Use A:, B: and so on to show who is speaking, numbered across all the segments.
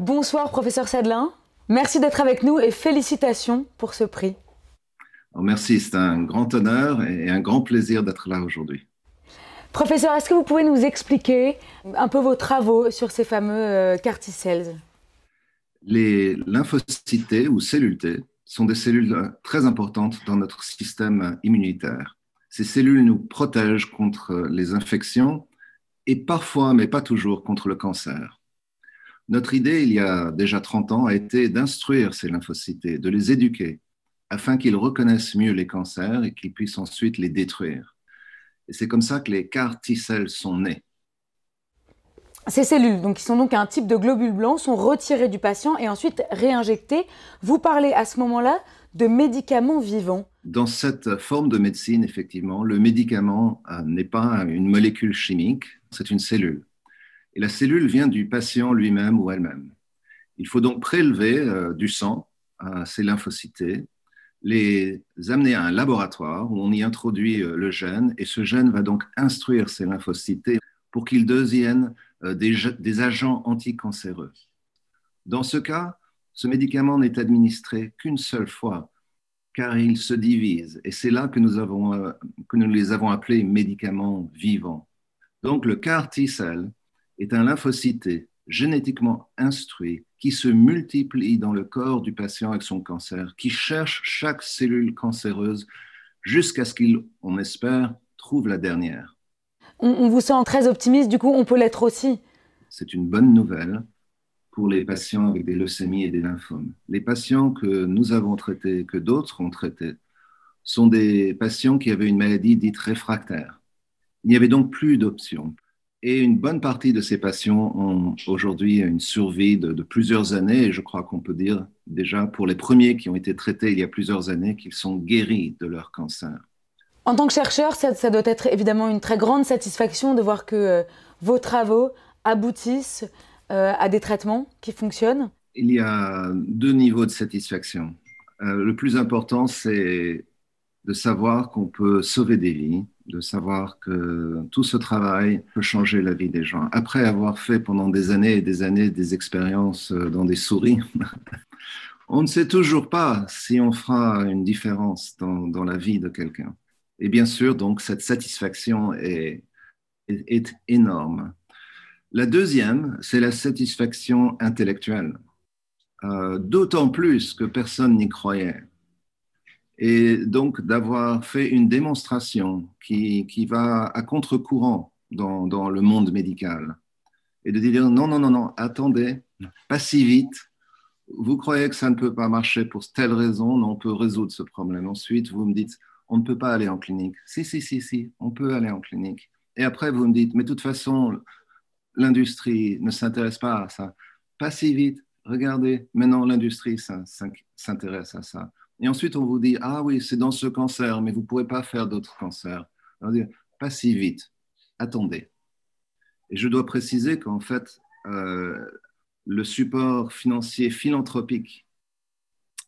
A: Bonsoir, professeur Sadelin. Merci d'être avec nous et félicitations pour ce prix.
B: Alors, merci, c'est un grand honneur et un grand plaisir d'être là aujourd'hui.
A: Professeur, est-ce que vous pouvez nous expliquer un peu vos travaux sur ces fameux CAR T-cells?
B: Les lymphocytes T ou cellules T sont des cellules très importantes dans notre système immunitaire. Ces cellules nous protègent contre les infections et parfois, mais pas toujours, contre le cancer. Notre idée, il y a déjà 30 ans, a été d'instruire ces lymphocytes T, de les éduquer afin qu'ils reconnaissent mieux les cancers et qu'ils puissent ensuite les détruire. Et c'est comme ça que les CAR T-cells sont nés.
A: Ces cellules, donc, qui sont donc un type de globules blancs, sont retirées du patient et ensuite réinjectées. Vous parlez à ce moment-là de médicaments vivants.
B: Dans cette forme de médecine, effectivement, le médicament n'est pas une molécule chimique, c'est une cellule. Et la cellule vient du patient lui-même ou elle-même. Il faut donc prélever du sang, ces lymphocytes, les amener à un laboratoire où on y introduit le gène et ce gène va donc instruire ces lymphocytes pour qu'ils deviennent des agents anticancéreux. Dans ce cas, ce médicament n'est administré qu'une seule fois car il se divise et c'est là que nous les avons appelés médicaments vivants. Donc le CAR T-cell est un lymphocyte génétiquement instruit qui se multiplie dans le corps du patient avec son cancer, qui cherche chaque cellule cancéreuse jusqu'à ce qu'il, on espère, trouve la dernière.
A: On vous sent très optimiste, du coup on peut l'être aussi.
B: C'est une bonne nouvelle pour les patients avec des leucémies et des lymphomes. Les patients que nous avons traités, que d'autres ont traités, sont des patients qui avaient une maladie dite réfractaire. Il n'y avait donc plus d'options. Et une bonne partie de ces patients ont aujourd'hui une survie de plusieurs années. Et je crois qu'on peut dire déjà pour les premiers qui ont été traités il y a plusieurs années qu'ils sont guéris de leur cancer.
A: En tant que chercheur, ça doit être évidemment une très grande satisfaction de voir que vos travaux aboutissent à des traitements qui fonctionnent.
B: Il y a deux niveaux de satisfaction. Le plus important, c'est de savoir qu'on peut sauver des vies, de savoir que tout ce travail peut changer la vie des gens. Après avoir fait pendant des années et des années des expériences dans des souris, on ne sait toujours pas si on fera une différence dans la vie de quelqu'un. Et bien sûr, donc, cette satisfaction est énorme. La deuxième, c'est la satisfaction intellectuelle, d'autant plus que personne n'y croyait. Et donc d'avoir fait une démonstration qui va à contre-courant dans le monde médical et de dire non, non, non, non, attendez, pas si vite. Vous croyez que ça ne peut pas marcher pour telle raison, non, on peut résoudre ce problème. Ensuite, vous me dites, on ne peut pas aller en clinique. Si, si, si, si, on peut aller en clinique. Et après, vous me dites, mais de toute façon, l'industrie ne s'intéresse pas à ça. Pas si vite, regardez, maintenant l'industrie s'intéresse à ça. Et ensuite, on vous dit, ah oui, c'est dans ce cancer, mais vous ne pouvez pas faire d'autres cancers. On va dire, pas si vite, attendez. Et je dois préciser qu'en fait, le support financier philanthropique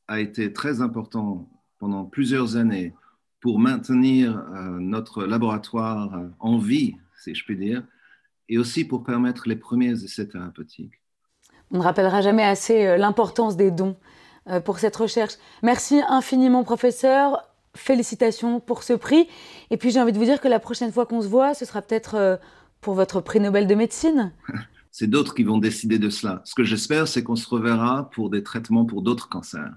B: a été très important pendant plusieurs années pour maintenir notre laboratoire en vie, si je puis dire, et aussi pour permettre les premiers essais thérapeutiques.
A: On ne rappellera jamais assez l'importance des dons pour cette recherche. Merci infiniment, professeur. Félicitations pour ce prix. Et puis j'ai envie de vous dire que la prochaine fois qu'on se voit, ce sera peut-être pour votre prix Nobel de médecine.
B: C'est d'autres qui vont décider de cela. Ce que j'espère, c'est qu'on se reverra pour des traitements pour d'autres cancers.